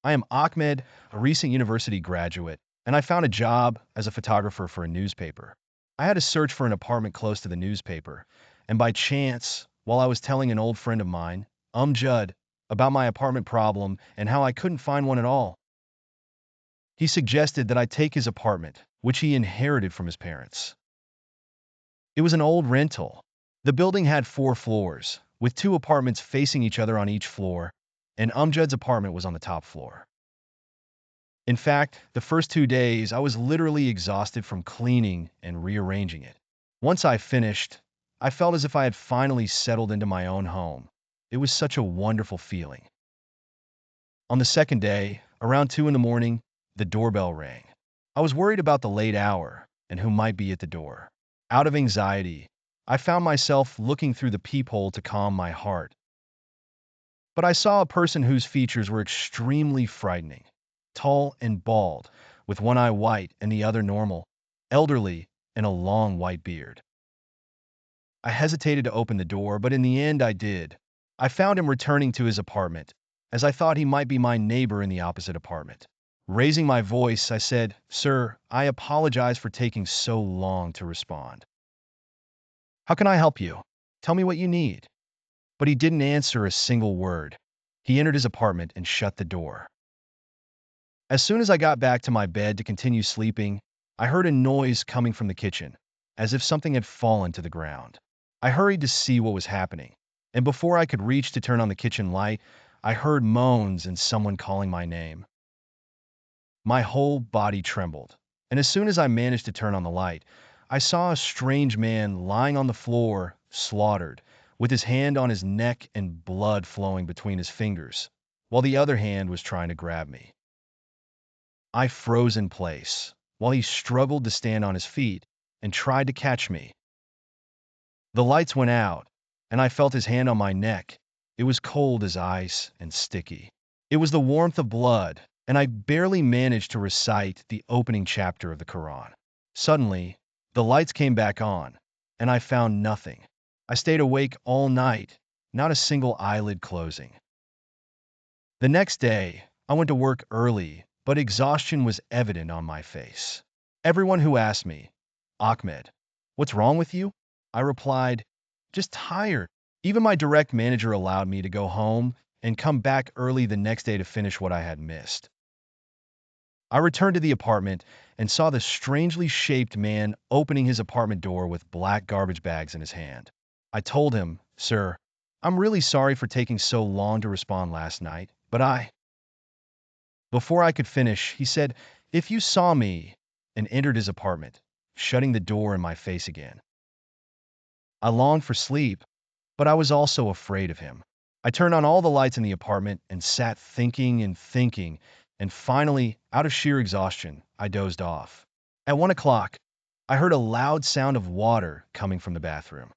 I am Ahmed, a recent university graduate, and I found a job as a photographer for a newspaper. I had to search for an apartment close to the newspaper, and by chance, while I was telling an old friend of mine, Judd, about my apartment problem and how I couldn't find one at all, he suggested that I take his apartment, which he inherited from his parents. It was an old rental. The building had 4 floors, with 2 apartments facing each other on each floor, and Umjud's apartment was on the top floor. In fact, the first 2 days, I was literally exhausted from cleaning and rearranging it. Once I finished, I felt as if I had finally settled into my own home. It was such a wonderful feeling. On the second day, around 2 in the morning, the doorbell rang. I was worried about the late hour and who might be at the door. Out of anxiety, I found myself looking through the peephole to calm my heart. But I saw a person whose features were extremely frightening. Tall and bald, with one eye white and the other normal, elderly, and a long white beard. I hesitated to open the door, but in the end I did. I found him returning to his apartment, as I thought he might be my neighbor in the opposite apartment. Raising my voice, I said, "Sir, I apologize for taking so long to respond. How can I help you? Tell me what you need." But he didn't answer a single word. He entered his apartment and shut the door. As soon as I got back to my bed to continue sleeping, I heard a noise coming from the kitchen, as if something had fallen to the ground. I hurried to see what was happening, and before I could reach to turn on the kitchen light, I heard moans and someone calling my name. My whole body trembled, and as soon as I managed to turn on the light, I saw a strange man lying on the floor, slaughtered, with his hand on his neck and blood flowing between his fingers, while the other hand was trying to grab me. I froze in place, while he struggled to stand on his feet and tried to catch me. The lights went out, and I felt his hand on my neck. It was cold as ice and sticky. It was the warmth of blood, and I barely managed to recite the opening chapter of the Quran. Suddenly, the lights came back on, and I found nothing. I stayed awake all night, not a single eyelid closing. The next day, I went to work early, but exhaustion was evident on my face. Everyone who asked me, "Ahmed, what's wrong with you?" I replied, "Just tired." Even my direct manager allowed me to go home and come back early the next day to finish what I had missed. I returned to the apartment and saw the strangely shaped man opening his apartment door with black garbage bags in his hand. I told him, "Sir, I'm really sorry for taking so long to respond last night, but Before I could finish, he said, "If you saw me," and entered his apartment, shutting the door in my face again. I longed for sleep, but I was also afraid of him. I turned on all the lights in the apartment and sat thinking and thinking, and finally, out of sheer exhaustion, I dozed off. At 1 o'clock, I heard a loud sound of water coming from the bathroom.